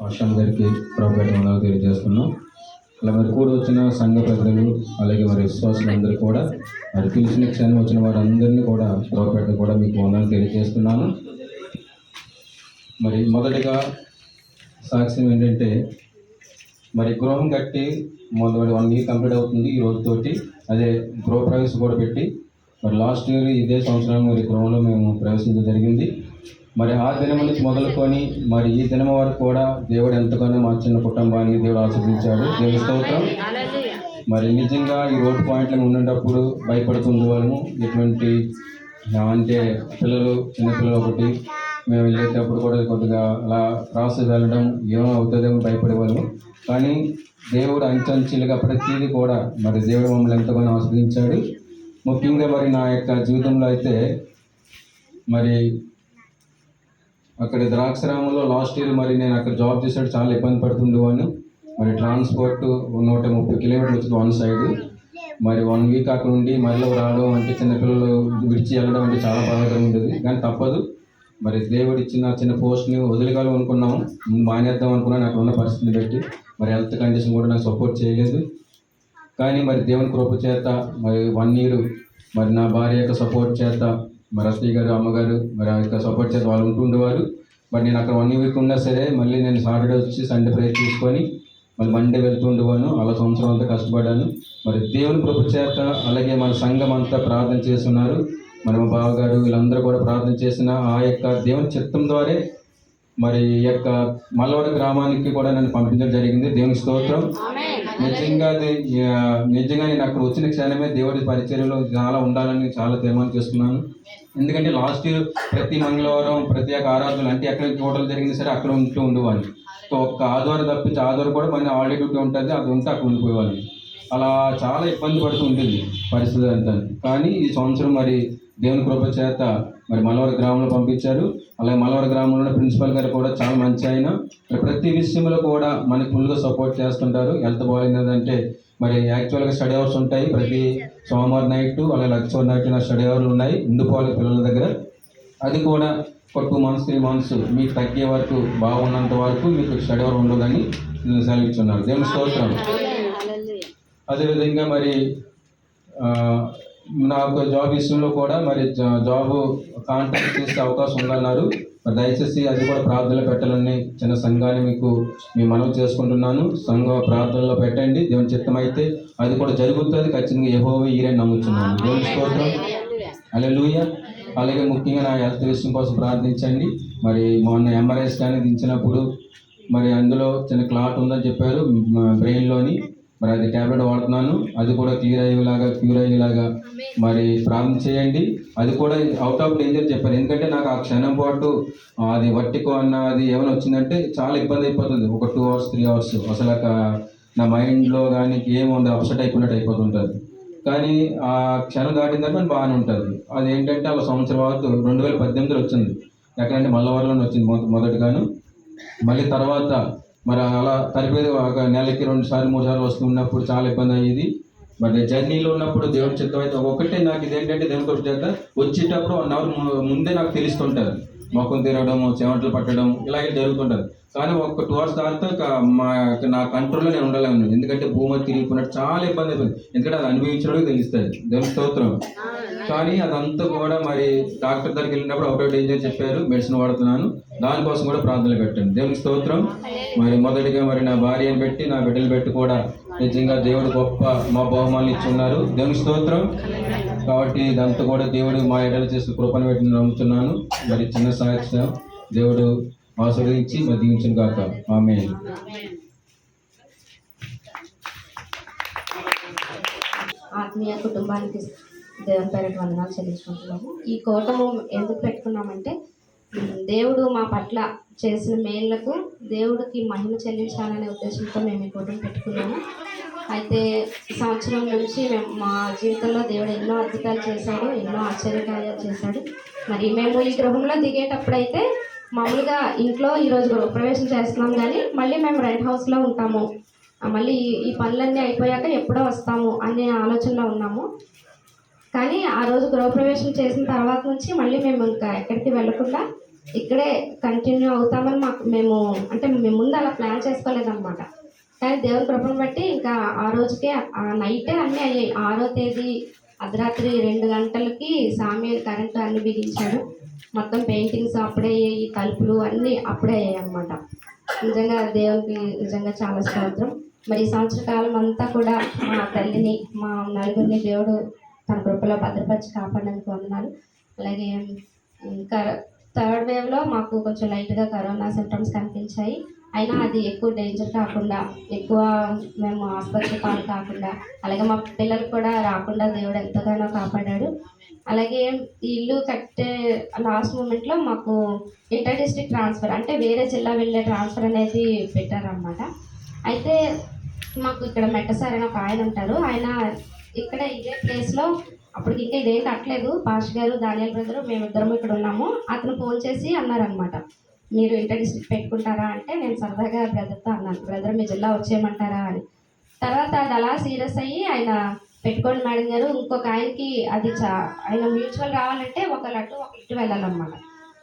Pastor గారికి ప్రభుపేట వందనాలు తెలియజేస్తున్నాం. అలా మరి కూడి వచ్చిన సంఘ పెద్దలు అలాగే మరి విశ్వాసులందరూ కూడా మరి పిలిచిన క్షణం వచ్చిన వారందరినీ కూడా ప్రభుపేట కూడా మీకు వందనాలు తెలియజేస్తున్నాను. మరి మొదటిగా సాక్ష్యం ఏంటంటే మరి గృహం కట్టి మొదటి 1 వీక్ కంప్లీట్ అవుతుంది ఈ రోజుతోటి. అదే గృహప్రవేశం కూడా పెట్టి మరి లాస్ట్ ఇయర్ ఇదే సంవత్సరం మరి గృహంలో మేము ప్రవేశించడం జరిగింది. మరి ఆ దినం నుంచి మొదలుకొని మరి ఈ దినం వరకు కూడా దేవుడు ఎంతగానో మా చిన్న కుటుంబాన్ని దేవుడు ఆశీర్వదించాడు. దేవుని స్తోత్రం. మరి నిజంగా ఈ రోడ్ పాయింట్లో ఉండేటప్పుడు భయపడుతుండేవాళ్ళము. ఎటువంటి అంటే చిన్నపిల్లలు ఒకటి మేము వెళ్ళేటప్పుడు కూడా కొద్దిగా అలా క్రాస్ వెళ్ళడం ఏమో అవుతుందేమో భయపడేవాళ్ళము. కానీ దేవుడు అంచెలుగా ప్రతిదీ కూడా మరి దేవుడు మమ్మల్ని ఎంతగానో ఆస్వాదించాడు. ముఖ్యంగా మరి నా యొక్క జీవితంలో అయితే మరి అక్కడ ద్రాక్షారామంలో లాస్ట్ ఇయర్ మరి నేను అక్కడ జాబ్ చేసాడు చాలా ఇబ్బంది పడుతుండేవాడిని. మరి ట్రాన్స్పోర్ట్ 130 కిలోమీటర్లు వచ్చింది వన్ సైడ్. మరి 1 వీక్ అక్కడ ఉండి మళ్ళీ రావడం అంటే చిన్నపిల్లలు విడిచి వెళ్ళడం అంటే చాలా బాధగా ఉండేది. కానీ తప్పదు. మరి దేవుడు ఇచ్చిన చిన్న పోస్ట్ని వదిలిగాలి అనుకున్నాము, మానేద్దాం అనుకున్నాను అక్కడ ఉన్న పరిస్థితిని బట్టి. మరి హెల్త్ కండిషన్ కూడా నాకు సపోర్ట్ చేయలేదు. కానీ మరి దేవుని కృప చేత మరి 1 ఇయర్ మరి నా భార్య యొక్క సపోర్ట్ చేత మరి అత్తయ్య గారు అమ్మగారు మరి ఆ యొక్క సపోర్ట్ చేత వాళ్ళు ఉంటుండేవారు. మరి నేను అక్కడ 1 వీక్ ఉన్నా సరే మళ్ళీ నేను సాటర్డే వచ్చి సండే ప్రేయర్ తీసుకొని మళ్ళీ మండే వెళ్తూ ఉండేవాను. అలా సంవత్సరం అంతా కష్టపడ్డాను. మరి దేవుని కృప చేత అలాగే మన సంఘం అంతా ప్రార్థన చేస్తున్నారు. మరి మా బావగారు వీళ్ళందరూ కూడా ప్రార్థన చేసిన ఆ యొక్క దేవుని చిత్తం ద్వారా మరి ఈ యొక్క మల్లవరం గ్రామానికి కూడా నన్ను పంపించడం జరిగింది. దేవుని స్తోత్రం. నిజంగా నేను అక్కడ వచ్చిన క్షణమే దేవుడి పరిచర్యలో చాలా ఉండాలని చాలా తీర్మానం చేసుకున్నాను. ఎందుకంటే లాస్ట్ ఇయర్ ప్రతి మంగళవారం ప్రతి ఒక్క ఆరాధనలు అంటే ఎక్కడ హోటల్ జరిగింది సరే అక్కడ ఉంటూ ఉండేవాడిని. ఒక్క ఆదివారం తప్పించి ఆదివారం కూడా మన హాలిడే డ్యూటీ ఉంటుంది, అది ఉంటే అక్కడ ఉండిపోయేవాడిని. అలా చాలా ఇబ్బంది పడుతూ ఉంటుంది పరిస్థితి అంతా. కానీ ఈ సంవత్సరం మరి దేవుని కృప చేత మరి మల్లవరం గ్రామంలో పంపించారు. అలాగే మల్లవరం గ్రామంలో ప్రిన్సిపల్ గారు కూడా చాలా మంచి ఆయన. ప్రతి విషయంలో కూడా మనకి ఫుల్గా సపోర్ట్ చేస్తుంటారు. హెల్త్ బాగుందంటే మరి యాక్చువల్గా స్టడీ అవర్స్ ఉంటాయి ప్రతి సోమవారం నైట్, అలాగే లక్ష్మీవారం నైట్ నా స్టడీ అవర్లు ఉన్నాయి ఉండిపోవాలి పిల్లల దగ్గర. అది కూడా ఒక 2 months 3 months మీకు తగ్గే వరకు బాగున్నంత వరకు మీకు స్టడీ అవర్ ఉండదని సెలవిస్తున్నారు. దేవుని స్తోత్రం. అదేవిధంగా మరి నాకు జాబ్ విషయంలో కూడా మరి జాబ్ కాంటాక్ట్ చేసే అవకాశం ఉందన్నారు. మరి దయచేసి అది కూడా ప్రార్థనలో పెట్టాలని చిన్న సంఘాన్ని మీకు మనవి చేసుకుంటున్నాను. సంఘ ప్రార్థనలో పెట్టండి. దేవుని చిత్తం అయితే అది కూడా జరుగుతుంది. ఖచ్చితంగా యెహోవా ఈరని నమ్ముతున్నాను. దేవుని స్తోత్రం. హల్లెలూయా. అలాగే ముఖ్యంగా నా హెల్త్ విషయం కోసం ప్రార్థించండి. మరి మొన్న MRI స్కాన్ దించినప్పుడు మరి అందులో చిన్న క్లాట్ ఉందని చెప్పారు బ్రెయిన్లోని. మరి అది ట్యాబ్లెట్ వాడుతున్నాను. అది కూడా క్యూర్ అయ్యేలాగా మరి ప్రార్థన చేయండి. అది కూడా అవుట్ ఆఫ్ డేంజర్ చెప్పారు. ఎందుకంటే నాకు ఆ క్షణం పాటు అది వర్టికో అది ఏమైనా వచ్చిందంటే చాలా ఇబ్బంది అయిపోతుంది. ఒక 2 hours 3 hours అసలు నా మైండ్లో కానీ ఏముంది అప్సెట్ అయిపోయినట్టు అయిపోతుంటుంది. కానీ ఆ క్షణం దాటిన తర్వాత బాగానే ఉంటుంది. అదేంటంటే అలా సంవత్సరం వరకు 2018లో వచ్చింది. ఎక్కడంటే మల్లవరంలో వచ్చింది మొదటిగాను. మళ్ళీ తర్వాత మరి అలా తరిపేది ఒక నెలకి 2 సార్లు 3 సార్లు వస్తున్నప్పుడు చాలా ఇబ్బంది అయ్యేది. మరి జర్నీలో ఉన్నప్పుడు దేవుని చిత్తం అయితే ఒకటే నాకు ఇదేంటంటే దేవుని కృప చేత వచ్చేటప్పుడు 1 hour ముందే నాకు తెలుస్తుంటుంది. మొక్కం తిరగడం, చెమటలు పట్టడం ఇలాగే జరుగుతుంటుంది. కానీ ఒక 2 hours దాటితే నా కంట్రోల్లో నేను ఉండలేను. ఎందుకంటే భూమి తిరిగిపోయినట్టు చాలా ఇబ్బంది అయిపోయింది. ఎందుకంటే అది అనుభవించడానికి తెలుస్తుంది. దేవుని స్తోత్రం. కానీ అదంతా కూడా మరి డాక్టర్ దగ్గరికి వెళ్ళినప్పుడు అవుట్ ఆఫ్ డేంజర్ చెప్పారు. మెడిసిన్ వాడుతున్నాను. దానికోసం కూడా ప్రార్థనలు పెట్టండి. దేవుని స్తోత్రం. మరి మొదటిగా మరి నా భార్యను పెట్టి నా బిడ్డలు పెట్టి కూడా నిజంగా దేవుడు గొప్ప మా బహుమానాలు ఇచ్చి ఉన్నారు. దేవుని స్తోత్రం. కాబట్టి ఇదంతా కూడా దేవుడు మా ఎడలు చేసి కృపను పెట్టి నమ్ముతున్నాను. మరి చిన్న సాక్ష్యం దేవుడు ఆశీర్వదించి మరి దీవించును గాక. ఆమేన్. ఆత్మీయ కుటుంబానికి దేవుని పేరిట వందనాలు చెల్లించుకుంటున్నాము. ఈ కూటము ఎందుకు పెట్టుకున్నామంటే దేవుడు మా పట్ల చేసిన మేళ్లకు దేవుడికి మహిమ చెల్లించాలనే ఉద్దేశంతో మేము ఈ కూటమి పెట్టుకున్నాము. అయితే ఈ సంవత్సరం నుంచి మా జీవితంలో దేవుడు ఎన్నో అద్భుతాలు చేశాడు, ఎన్నో ఆశ్చర్యకార్యాలు చేశాడు. మరి మేము ఈ గృహంలో దిగేటప్పుడైతే మామూలుగా ఇంట్లో ఈరోజు గృహప్రవేశం చేస్తున్నాం, కానీ మళ్ళీ మేము రెంట్ హౌస్లో ఉంటాము, మళ్ళీ ఈ పనులన్నీ అయిపోయాక ఎప్పుడో వస్తాము అనే ఆలోచనలో ఉన్నాము. కానీ ఆ రోజు గృహప్రవేశం చేసిన తర్వాత నుంచి మళ్ళీ మేము ఇంకా ఎక్కడికి వెళ్ళకుండా ఇక్కడే కంటిన్యూ అవుతామని మేము అంటే మేము ముందు అలా ప్లాన్ చేసుకోలేదన్నమాట. కానీ దేవుని కృపను బట్టి ఇంకా ఆ రోజుకే ఆ నైటే అన్నీ అయ్యాయి. 6వ తేదీ అర్ధరాత్రి 2 గంటలకి సామ్యూయల్ కరెంటు అన్ని బిగించాడు. మొత్తం పెయింటింగ్స్ అప్పుడే అయ్యాయి, తలుపులు అన్నీ అప్పుడే అయ్యాయి అన్నమాట. నిజంగా దేవునికి నిజంగా చాలా స్తోత్రం. మరి ఈ సంవత్సర కాలం అంతా కూడా మా తల్లిని, మా నలుగురిని దేవుడు తన కృపలో భద్రపరిచి కాపాడడానికి వందనాలు. అలాగే ఇంకా థర్డ్ వేవ్లో మాకు కొంచెం లైట్గా కరోనా సిమ్టమ్స్ కనిపించాయి. అయినా అది ఎక్కువ డేంజర్ కాకుండా, ఎక్కువ మేము ఆసుపత్రి పాలు కాకుండా, అలాగే మా పిల్లలకు కూడా రాకుండా దేవుడు ఎంతగానో కాపాడాడు. అలాగే ఈ ఇల్లు కట్టే లాస్ట్ మూమెంట్లో మాకు ఇంటర్ డిస్ట్రిక్ట్ ట్రాన్స్ఫర్, అంటే వేరే జిల్లా వెళ్ళే ట్రాన్స్ఫర్ అనేది పెట్టారనమాట. అయితే మాకు ఇక్కడ మెట్టసారి అని ఒక ఆయన ఉంటారు. ఆయన ఇక్కడ ఇదే ప్లేస్లో అప్పటికి ఇంకా ఇదేం కట్టలేదు. పాస్టర్ గారు, దానియల్ బ్రదరు, మేమిద్దరం ఇక్కడ ఉన్నాము. అతను ఫోన్ చేసి అన్నారనమాట, మీరు ఇంటర్ డిస్ట్రిక్ట్ పెట్టుకుంటారా అంటే, నేను సరదాగా బ్రదర్తో అన్నాను, బ్రదర్ మీ జిల్లా వచ్చేయమంటారా అని. తర్వాత అది అలా సీరియస్ అయ్యి ఆయన పెట్టుకోండి మేడం గారు, ఇంకొక ఆయనకి అది ఆయన మ్యూచువల్ రావాలంటే ఒక లడ్డు ఒక ఇటు వెళ్ళాలన్నమాట,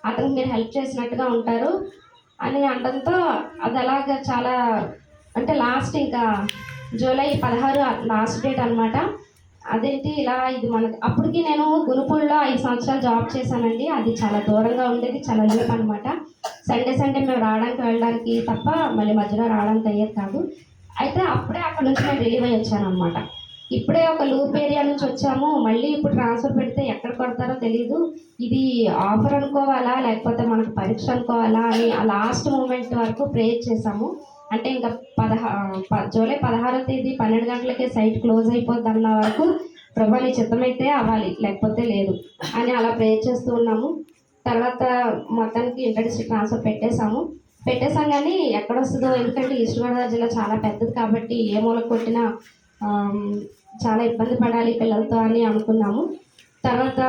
అతనికి మీరు హెల్ప్ చేసినట్టుగా ఉంటారు అని అనడంతో అది అలాగా చాలా అంటే లాస్ట్ ఇంకా జూలై 16 లాస్ట్ డేట్ అనమాట. అదేంటి ఇలా ఇది మనకి అప్పటికి నేను గునుపూడిలో 5 సంవత్సరాలు జాబ్ చేశానండి. అది చాలా దూరంగా ఉండేది, చాలా లేపు అనమాట. సండే మేము రావడానికి వెళ్ళడానికి తప్ప మళ్ళీ మధ్యలో రావడానికి అయ్యేది కాదు. అయితే అప్పుడే అక్కడ నుంచి నేను రిలీవ్ అయ్యి వచ్చాను అనమాట. ఇప్పుడే ఒక లూప్ ఏరియా నుంచి వచ్చాము, మళ్ళీ ఇప్పుడు ట్రాన్స్ఫర్ పెడితే ఎక్కడ కొడతారో తెలియదు, ఇది ఆఫర్ అనుకోవాలా లేకపోతే మనకు పరీక్ష అనుకోవాలా అని ఆ లాస్ట్ మూమెంట్ వరకు ప్రేయర్ చేశాము. అంటే ఇంకా జూలై 16వ తేదీ 12 గంటలకే సైట్ క్లోజ్ అయిపోద్ది అన్న వరకు ప్రభా నీ చిత్తమైతే అవ్వాలి లేకపోతే లేదు అని అలా ప్రేయర్ చేస్తూ ఉన్నాము. తర్వాత మొత్తానికి ఇంటర్ డిస్ట్రిక్ట్ ట్రాన్స్ఫర్ పెట్టేసాం కానీ ఎక్కడ వస్తుందో, ఎందుకంటే ఈస్ట్ గోదావరి జిల్లా చాలా పెద్దది కాబట్టి ఏ మూలకు కొట్టినా చాలా ఇబ్బంది పడాలి పిల్లలతో అని అనుకున్నాము. తర్వాత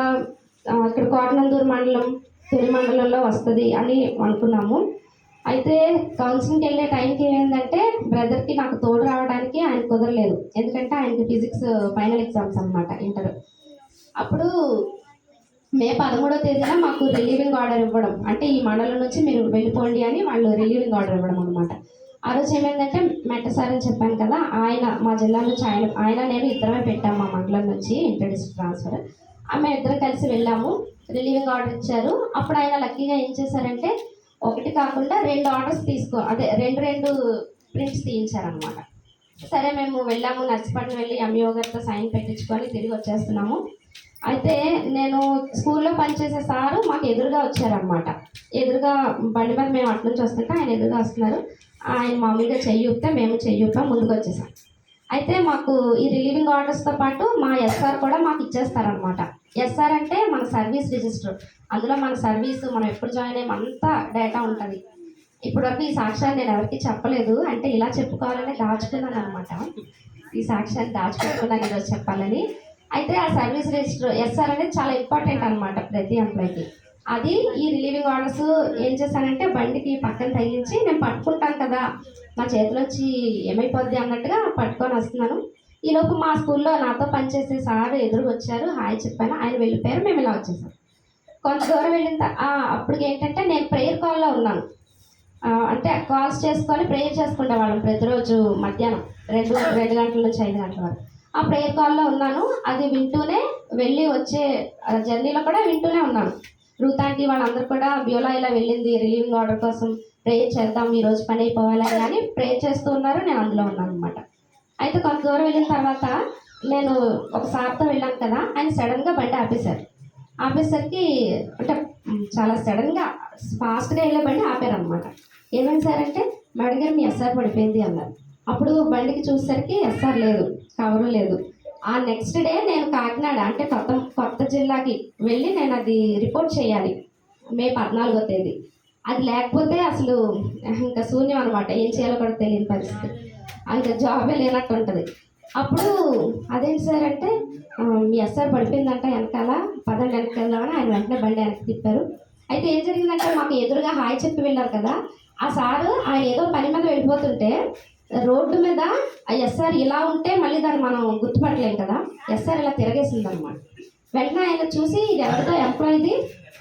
ఇక్కడ కోటనందూరు మండలం, తుని మండలంలో వస్తుంది అని అనుకున్నాము. అయితే కౌన్సిలింగ్కి వెళ్ళే టైంకి ఏమైందంటే బ్రదర్కి నాకు తోడు రావడానికి ఆయన కుదరలేదు, ఎందుకంటే ఆయనకి ఫిజిక్స్ ఫైనల్ ఎగ్జామ్స్ అనమాట ఇంటర్. అప్పుడు మే 13వ తేదీన మాకు రిలీవింగ్ ఆర్డర్ ఇవ్వడం, అంటే ఈ మండలం నుంచి మీరు వెళ్ళిపోండి అని వాళ్ళు రిలీవింగ్ ఆర్డర్ ఇవ్వడం అనమాట. ఆ రోజు ఏమైందంటే మెట్టసారి అని చెప్పాను కదా, ఆయన మా జిల్లా నుంచి ఆయన నేను ఇద్దరమే పెట్టాము మా మండలం నుంచి ఇంటర్ డిస్ట్రిక్ట్ ట్రాన్స్ఫర్. మేము ఇద్దరం కలిసి వెళ్ళాము, రిలీవింగ్ ఆర్డర్ ఇచ్చారు. అప్పుడు ఆయన లక్కీగా ఏం చేశారంటే ఒకటి కాకుండా 2 ఆర్డర్స్ రెండు ప్రింట్స్ తీయించారనమాట. సరే మేము వెళ్ళాము, నర్సిపట్నం వెళ్ళి ఎంఈఓ గారితో సైన్ పెట్టించుకొని తిరిగి వచ్చేస్తున్నాము. అయితే నేను స్కూల్లో పనిచేసే సారు మాకు ఎదురుగా వచ్చారనమాట. ఎదురుగా బండి మీద మేము అటు నుంచి వస్తుంటే ఆయన ఎదురుగా వస్తున్నారు. ఆయన మామూలుగా చెయ్యి ఊపితే మేము చెయ్యి ఊపా ముందుకు వచ్చేసాం. అయితే మాకు ఈ రిలీవింగ్ ఆర్డర్స్తో పాటు మా ఎస్ఆర్ కూడా మాకు ఇచ్చేస్తారనమాట. ఎస్ఆర్ అంటే మన సర్వీస్ రిజిస్టర్, అందులో మన సర్వీసు మనం ఎప్పుడు జాయిన్ అయ్యాం అంతా డేటా ఉంటుంది. ఇప్పటివరకు ఈ సాక్ష్యాన్ని నేను ఎవరికి చెప్పలేదు, అంటే ఇలా చెప్పుకోవాలని దాచుకున్నాను అనమాట. ఈ సాక్ష్యాన్ని దాచుకుంటున్నాను ఈరోజు చెప్పాలని. అయితే ఆ సర్వీస్ రిజిస్టర్ ఎస్ఆర్ అనేది చాలా ఇంపార్టెంట్ అనమాట ప్రతి ఎంప్లాయ్కి. అది ఈ రిలీవింగ్ ఆర్డర్స్ ఏం చేశానంటే బండికి పక్కన తగిలించి నేను పట్టుకుంటాను కదా, నా చేతిలో వచ్చి ఏమైపోద్ది అన్నట్టుగా పట్టుకొని వస్తున్నాను. ఈలోపు మా స్కూల్లో నాతో పనిచేసే సార్ ఎదురు వచ్చారు, హాయ్ చెప్పాను, ఆయన వెళ్ళిపోయారు, మేము ఇలా వచ్చేసాం. కొంత దూరం వెళ్ళిన అప్పటికి ఏంటంటే నేను ప్రేయర్ కాల్లో ఉన్నాను. అంటే కాల్స్ చేసుకొని ప్రేయర్ చేసుకునే వాళ్ళం ప్రతిరోజు మధ్యాహ్నం 2 గంటల నుంచి 5 గంటల వరకు. ఆ ప్రేయర్ కాల్లో ఉన్నాను, అది వింటూనే వెళ్ళి వచ్చే జర్నీలో కూడా వింటూనే ఉన్నాను. రూతాంటి వాళ్ళందరూ కూడా బ్యూలా ఇలా వెళ్ళింది రిలీవింగ్ ఆర్డర్ కోసం, ప్రేయర్ చేద్దాం ఈరోజు పని అయిపోవాలని కానీ ప్రేయర్ చేస్తూ ఉన్నారు, నేను అందులో ఉన్నాను అనమాట. అయితే కొంత దూరం వెళ్ళిన తర్వాత నేను ఒక సార్తో వెళ్ళాను కదా, ఆయన సడన్గా బండి ఆపేసరికి అంటే చాలా సడన్గా ఫాస్ట్గా వెళ్ళే బండి ఆపారనమాట. ఏమైంది సార్ అంటే మేడం గారు మీ ఎస్ఆర్ పడిపోయింది అన్నారు. అప్పుడు బండికి చూసేసరికి ఎస్ఆర్ లేదు, కవరు లేదు. ఆ నెక్స్ట్ డే నేను కాకినాడ అంటే కొత్త జిల్లాకి వెళ్ళి నేను అది రిపోర్ట్ చేయాలి మే 14వ తేదీ. అది లేకపోతే అసలు ఇంకా శూన్యం అనమాట, ఏం చేయాలో కూడా తెలియని పరిస్థితి, ఇంకా జాబే లేనట్టు ఉంటుంది. అప్పుడు అదేంటి సార్ అంటే మీ ఎస్ఆర్ పడిపోయిందంట వెనకాల, పదండి వెనక్కి వెళ్దామని ఆయన వెంటనే బండి వెనక్కి తిప్పారు. అయితే ఏం జరిగిందంటే మాకు ఎదురుగా హాయ్ చెప్పి వెళ్ళారు కదా, ఆ సారు ఆయన ఏదో పని మీద వెళ్ళిపోతుంటే రోడ్డు మీద ఆ ఎస్ఆర్ ఇలా ఉంటే మళ్ళీ దాన్ని మనం గుర్తుపట్టలేం కదా, ఎస్ఆర్ ఇలా తిరగేసింది అనమాట. వెంటనే ఆయన చూసి ఇది ఎవరితో ఎంప్లాయీది,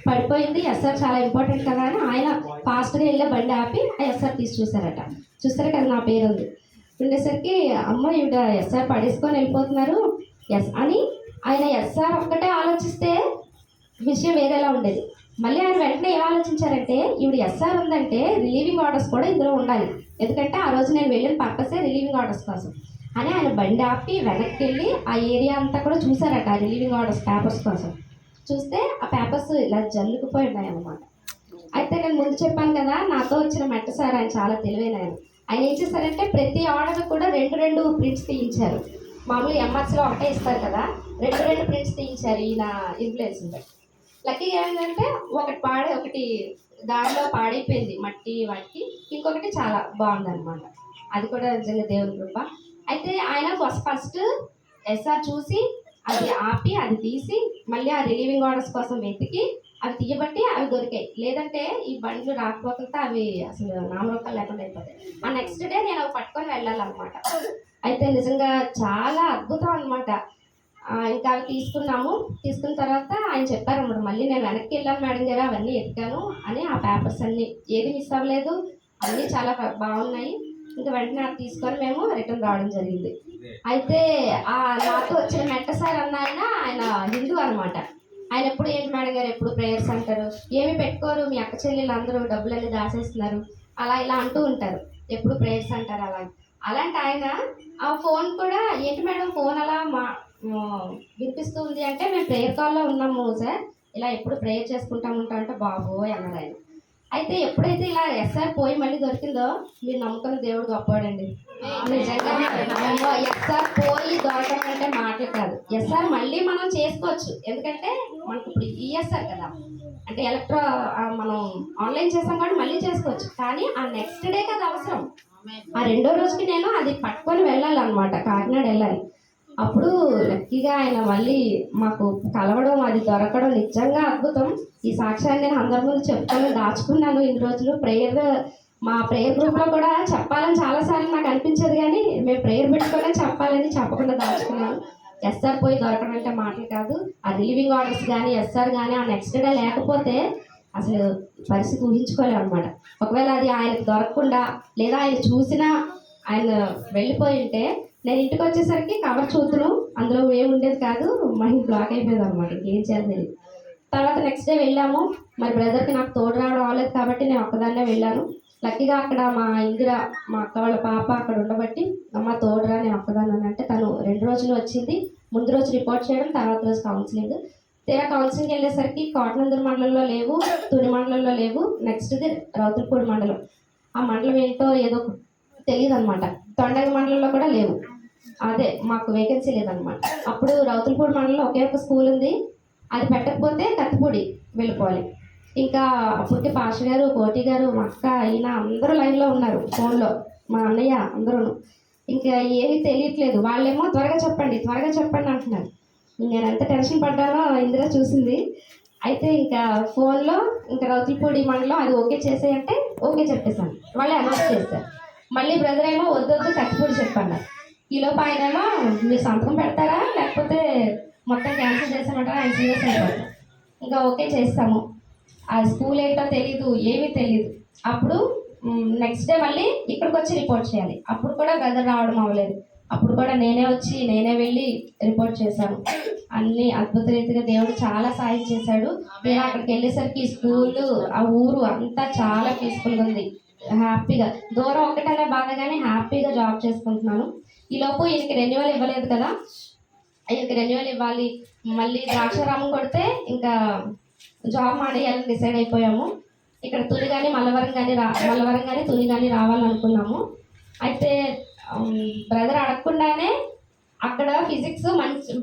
పడిపోయింది. ఎస్ఆర్ చాలా ఇంపార్టెంట్ కదా అని ఆయన ఫాస్ట్గా వెళ్ళే బండి ఆపి ఆ ఎస్ఆర్ తీసి చూసారట. చూసారు కదా నా పేరు ఉంది. ఉండేసరికి అమ్మ ఈవిడ ఎస్ఆర్ పడేసుకొని వెళ్ళిపోతున్నారు అని ఆయన ఎస్ఆర్ ఒక్కటే ఆలోచిస్తే విషయం వేరేలా ఉండేది. మళ్ళీ ఆయన వెంటనే ఏం ఆలోచించారంటే ఈవిడ ఎస్ఆర్ ఉందంటే రిలీవింగ్ ఆర్డర్స్ కూడా ఇందులో ఉండాలి, ఎందుకంటే ఆ రోజు నేను వెళ్ళిన పర్పసే రిలీవింగ్ ఆర్డర్స్ కోసం అని ఆయన బండి ఆపి వెనక్కి వెళ్ళి ఆ ఏరియా అంతా కూడా చూసారట ఆ రిలీవింగ్ ఆర్డర్స్ పేపర్స్ కోసం. చూస్తే ఆ పేపర్స్ ఇలా జల్లుకుపోయి ఉన్నాయి అన్నమాట. అయితే నేను ముందు చెప్పాను కదా నాతో వచ్చిన మెట్ట సార్ ఆయన చాలా తెలివైన ఆయన ఏం చేశారంటే ప్రతి ఆర్డర్ కూడా రెండు ప్రింట్స్ తీయించారు. మామూలు ఎంఆర్సీలో ఒకటే ఇస్తారు కదా, రెండు ప్రింట్స్ తీయించారు ఈయన ఇన్ఫ్లుయెన్స్. లక్కీగా ఏమైందంటే ఒకటి దారిలో పాడైపోయింది మట్టి వాటికి, ఇంకొకటి చాలా బాగుందన్నమాట. అది కూడా నిజంగా దేవుని కృప. అయితే ఆయన ఫస్ట్ ఎస్ఆర్ చూసి అది ఆపి అది తీసి మళ్ళీ ఆ రిలీవింగ్ ఆర్డర్స్ కోసం వెతికి అవి తీయబట్టి అవి దొరికాయి. లేదంటే ఈ బండ్లు రాకపోతే అవి అసలు నామరూపాలు లేకుండా అయిపోతాయి. ఆ నెక్స్ట్ డే నేను అవి పట్టుకొని వెళ్ళాలన్నమాట. అయితే నిజంగా చాలా అద్భుతం అనమాట. ఇంకా అవి తీసుకున్న తర్వాత ఆయన చెప్పారన్నమాట, మళ్ళీ నేను వెనక్కి వెళ్ళాను మేడం గారు, అవన్నీ ఎత్తాను అని. ఆ పేపర్స్ అన్నీ ఏది మిస్ అవ్వలేదు, అన్నీ చాలా బాగున్నాయి. ఇంకా వెంటనే అది తీసుకొని మేము రిటర్న్ రావడం జరిగింది. అయితే ఆ నాతో వచ్చిన మెట్ట సార్ ఆయన హిందూ అనమాట. ఆయన ఎప్పుడు ఏంటి మేడం గారు ఎప్పుడు ప్రేయర్స్ అంటారు, ఏమి పెట్టుకోరు, మీ అక్క చెల్లెళ్ళు అందరూ డబ్బులన్నీ దాచేస్తున్నారు అలా ఇలా అంటూ ఉంటారు, ఎప్పుడు ప్రేయర్స్ అంటారు అలాంటి ఆయన ఆ ఫోన్ కూడా ఏంటి మేడం ఫోన్ అలా వినిపిస్తుంది అంటే మేము ప్రేయర్ కాల్లో ఉన్నాము సార్, ఇలా ఎప్పుడు ప్రేయర్ చేసుకుంటా ఉంటా అంటే బాబోయ్ అన్నారు ఆయన. అయితే ఎప్పుడైతే ఇలా ఎస్ఆర్ పోయి మళ్ళీ దొరికిందో మీరు నమ్ముకున్న దేవుడు గొప్పవాడండి. నిజంగా ఎస్ఆర్ పోయి దొరకడం అంటే మాటలు కాదు. ఎస్ఆర్ మళ్ళీ మనం చేసుకోవచ్చు, ఎందుకంటే మనకు ఇప్పుడు ఈఎస్ఆర్ కదా, అంటే మనం ఆన్లైన్ చేసాం కాబట్టి మళ్ళీ చేసుకోవచ్చు. కానీ ఆ నెక్స్ట్ డే కదా అవసరం, ఆ రెండో రోజుకి నేను అది పట్టుకొని వెళ్ళాలన్నమాట, కాకినాడ వెళ్ళాలి. అప్పుడు లక్కీగా ఆయన మళ్ళీ మాకు కలవడం అది దొరకడం నిజంగా అద్భుతం. ఈ సాక్ష్యాన్ని నేను అందరి ముందు చెప్పుకొని దాచుకున్నాను ఇన్ని రోజులు. మా ప్రేయర్ గ్రూప్లో కూడా చెప్పాలని చాలాసార్లు నాకు అనిపించేది, కానీ మేము ప్రేయర్ పెట్టుకొని చెప్పాలని చెప్పకుండా దాచుకున్నాను. ఎస్ఆర్ పోయి దొరకడం అంటే మాటలు కాదు. ఆ రిలీవింగ్ ఆర్డర్స్ కానీ ఎస్ఆర్ కానీ ఆ నెక్స్ట్ డే లేకపోతే అసలు పరిస్థితి ఊహించుకోలేము అనమాట. ఒకవేళ అది ఆయనకు దొరకకుండా లేదా ఆయన చూసినా ఆయన వెళ్ళిపోయి ఉంటే నేను ఇంటికి వచ్చేసరికి కవర్ చూద్దును, అందులో ఏముండేది కాదు, మైండ్ బ్లాక్ అయిపోయేది అనమాట. ఇంకేం చేయాలి తెలియదు. తర్వాత నెక్స్ట్ డే వెళ్ళాము. మరి బ్రదర్కి నాకు తోడు రావడం అవ్వలేదు కాబట్టి నేను ఒక్కదాన్నే వెళ్ళాను. లక్కీగా అక్కడ మా అక్క వాళ్ళ పాప అక్కడ ఉండబట్టి అమ్మ తోడురా నేను ఒక్కదాన్ని అంటే తను 2 రోజులు వచ్చింది. ముందు రోజు రిపోర్ట్ చేయడం, తర్వాత రోజు కౌన్సిలింగ్. తీరా కౌన్సిలింగ్కి వెళ్ళేసరికి కోటనందూరు మండలంలో లేవు, తుని మండలంలో లేవు, నెక్స్ట్ది రౌతులపూడి మండలం. ఆ మండలం ఏంటో ఏదో తెలియదు అనమాట. తొండగ మండలంలో కూడా లేవు, అదే మాకు వేకెన్సీ లేదనమాట. అప్పుడు రౌతులపూడి మండలంలో ఒకే ఒక స్కూల్ ఉంది, అది పెట్టకపోతే కత్తిపూడి వెళ్ళిపోవాలి. ఇంకా అప్పటికి పాష గారు, కోటి గారు, మా అక్క, ఈయన అందరూ లైన్లో ఉన్నారు, ఫోన్లో మా అన్నయ్య అందరూ. ఇంకా ఏమీ తెలియట్లేదు. వాళ్ళేమో త్వరగా చెప్పండి అంటున్నారు. నేను ఎంత టెన్షన్ పడ్డానో ఇందిరా చూసింది. అయితే ఇంకా ఫోన్లో ఇంకా రౌతులపూడి మండలం అది ఓకే చేసేయంటే ఓకే చెప్పేశాను. వాళ్ళే అనౌన్స్ చేస్తారు. మళ్ళీ బ్రదర్ ఏమో వద్దు కత్తిపూడి చెప్పాను. ఈలోపు ఆయన ఏమో మీరు సంతకం పెడతారా లేకపోతే మొత్తం క్యాన్సిల్ చేసామంటారా, ఆయన సీరియస్ అయిపోతారు. ఇంకా ఓకే చేస్తాము. ఆ స్కూల్ ఏంటో తెలీదు, ఏమీ తెలీదు. అప్పుడు నెక్స్ట్ డే మళ్ళీ ఇక్కడికి వచ్చి రిపోర్ట్ చేయాలి. అప్పుడు కూడా బ్రదర్ రావడం అవ్వలేదు. అప్పుడు కూడా నేనే వెళ్ళి రిపోర్ట్ చేశాను. అన్ని అద్భుత రీతిగా దేవుడు చాలా సాయం చేశాడు. నేను అక్కడికి వెళ్ళేసరికి స్కూలు ఆ ఊరు అంతా చాలా పీస్ఫుల్గా ఉంది. హ్యాపీగా దూరం ఒకటనే బాధగానే హ్యాపీగా జాబ్ చేసుకుంటున్నాను. ఈలోపు ఈయనకి రెన్యువల్ ఇవ్వలేదు కదా, ఈయనకి రెన్యువల్ ఇవ్వాలి. మళ్ళీ ద్రాక్షారామం కొడితే ఇంకా జాబ్ మానేయాలని డిసైడ్ అయిపోయాము. ఇక్కడ తుని కానీ మల్లవరం కానీ తుని కానీ రావాలనుకున్నాము. అయితే బ్రదర్ అడగకుండానే అక్కడ ఫిజిక్స్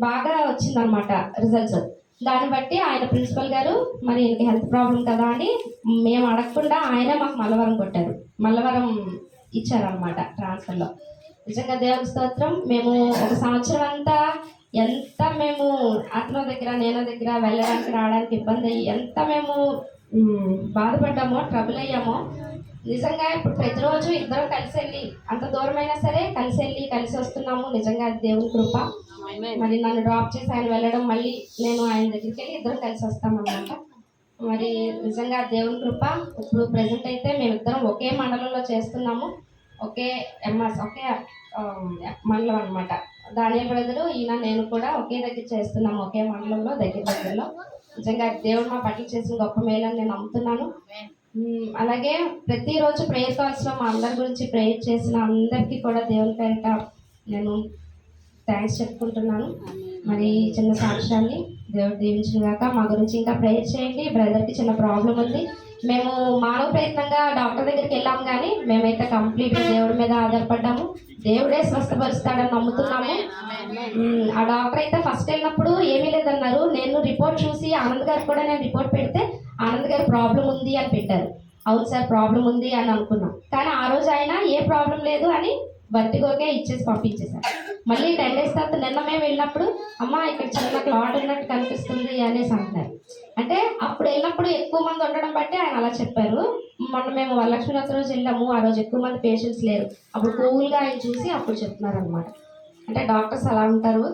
బాగా వచ్చిందనమాట రిజల్ట్స్. దాన్ని బట్టి ఆయన ప్రిన్సిపల్ గారు మరి ఈయనకి హెల్త్ ప్రాబ్లం కదా అని మేము అడగకుండా ఆయనే మాకు మల్లవరం కొట్టారు, మల్లవరం ఇచ్చారనమాట ట్రాన్స్ఫర్లో. నిజంగా దేవుని స్తోత్రం. మేము ఒక సంవత్సరం అంతా ఎంత మేము అతను దగ్గర నేను దగ్గర వెళ్ళడానికి రావడానికి ఇబ్బంది అయ్యి ఎంత మేము బాధపడ్డామో, ట్రబుల్ అయ్యామో. నిజంగా ఇప్పుడు ప్రతిరోజు ఇద్దరం కలిసి వెళ్ళి అంత దూరమైనా సరే కలిసి వస్తున్నాము. నిజంగా దేవుని కృప. మరి నన్ను డ్రాప్ చేసి ఆయన వెళ్ళడం, మళ్ళీ నేను ఆయన దగ్గరికి వెళ్ళి ఇద్దరం కలిసి వస్తామన్నమాట. మరి నిజంగా దేవుని కృప. ఇప్పుడు ప్రెసెంట్ అయితే మేమిద్దరం ఒకే మండలంలో చేస్తున్నాము. ఒకే ఎంఎస్ ఒకే ఆ, మండలం అనమాట. దానియల్ బ్రదరు ఈయన నేను కూడా ఒకే దగ్గర చేస్తున్నాము, ఒకే మండలంలో దగ్గరలో. నిజంగా దేవుడు మా పట్ల చేసిన గొప్ప మేలని నేను నమ్ముతున్నాను. అలాగే ప్రతిరోజు ప్రేయర్ కాల్స్లో మా అందరి గురించి ప్రేయర్ చేసిన అందరికీ కూడా దేవుని పేరిట నేను థ్యాంక్స్ చెప్పుకుంటున్నాను. మరి ఈ చిన్న సాక్ష్యాన్ని దేవుడు దీవించిన గాక. మా గురించి ఇంకా ప్రేయర్ చేయండి. బ్రదర్కి చిన్న ప్రాబ్లం ఉంది. మేము మానవ ప్రయత్నంగా డాక్టర్ దగ్గరికి వెళ్ళాము, కానీ మేమైతే కంప్లీట్గా దేవుడి మీద ఆధారపడ్డాము. దేవుడే స్వస్థపరుస్తాడని నమ్ముతున్నాము. ఆ డాక్టర్ అయితే ఫస్ట్ వెళ్ళినప్పుడు ఏమీ లేదన్నారు. నేను రిపోర్ట్ చూసి ఆనంద్ గారికి కూడా నేను రిపోర్ట్ పెడితే ఆనంద్ గారి ప్రాబ్లం ఉంది అని పెట్టారు. అవును సార్ ప్రాబ్లం ఉంది అని అనుకున్నాం. కానీ ఆ రోజు ఆయన ఏ ప్రాబ్లం లేదు అని బతికోకే ఇచ్చేసి పంపించేశారు. మళ్ళీ 10 days తర్వాత నిన్న మేము వెళ్ళినప్పుడు అమ్మ ఇక్కడ చిన్న క్లాట్ ఉన్నట్టు కనిపిస్తుంది అనేసి అంటున్నారు. అంటే అప్పుడు వెళ్ళినప్పుడు ఎక్కువ మంది ఉండడం బట్టి ఆయన అలా చెప్పారు. మొన్న మేము వరలక్ష్మి వ్రతం రోజు వెళ్ళాము. ఆ రోజు ఎక్కువ మంది పేషెంట్స్ లేరు. అప్పుడు కూల్గా ఆయన చూసి అప్పుడు చెప్తున్నారు అనమాట. అంటే డాక్టర్స్ అలా ఉంటారు,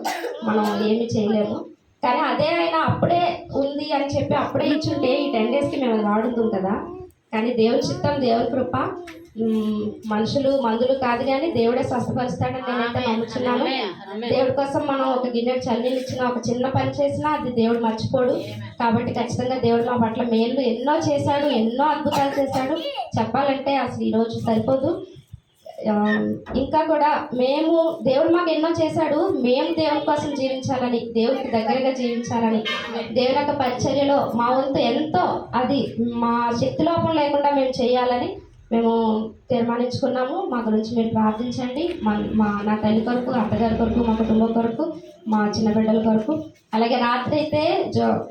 మనం ఏమి చేయలేము. కానీ అదే ఆయన అప్పుడే ఉంది అని చెప్పి అప్పుడే ఇచ్చుంటే ఈ 10 daysకి మేము అది వాడుతాం కదా. కానీ దేవుని చిత్తం, దేవుని కృప. మనుషులు మందులు కాదు, కానీ దేవుడే స్వస్థపరుస్తాడని నేనైతే నమ్ముతున్నాను. దేవుడి కోసం మనం ఒక గిన్నె చల్లీలు ఇచ్చినా, ఒక చిన్న పని చేసినా అది దేవుడు మర్చిపోడు. కాబట్టి ఖచ్చితంగా దేవుడు మా పట్ల మేలు ఎన్నో చేశాడు, ఎన్నో అద్భుతాలు చేశాడు. చెప్పాలంటే అసలు ఈరోజు సరిపోదు. ఇంకా కూడా మేము దేవుడు మాకు ఎన్నో చేశాడు. మేము దేవుని కోసం జీవించాలని, దేవుడికి దగ్గరగా జీవించాలని, దేవుని యొక్క పరిచర్యలో మా వంతు ఎంతో అది మా శక్తి లోపం లేకుండా మేము చేయాలని మేము తీర్మానించుకున్నాము. మా గురించి మీరు ప్రార్థించండి. నా తల్లి కొరకు, అత్తగారి కొరకు, మా కుటుంబం కొరకు, మా చిన్న బిడ్డల కొరకు. అలాగే రాత్రి అయితే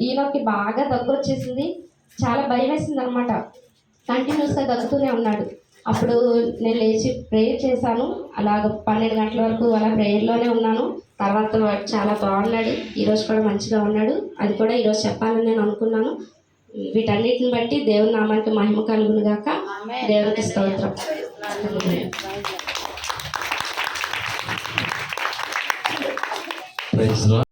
ఈయనకి బాగా దగ్గు వచ్చేసింది. చాలా భయం వేసింది అనమాట. కంటిన్యూస్గా దగ్గుతూనే ఉన్నాడు. అప్పుడు నేను లేచి ప్రేయర్ చేశాను. అలాగ 12 గంటల వరకు అలా ప్రేయర్లోనే ఉన్నాను. తర్వాత వాడు చాలా బాగున్నాడు. ఈరోజు కూడా మంచిగా ఉన్నాడు. అది కూడా ఈరోజు చెప్పాలని నేను అనుకున్నాను. వీటన్నిటిని బట్టి దేవుని నామానికి మహిమ కలుగును గాక. దేవునికి స్తోత్రం.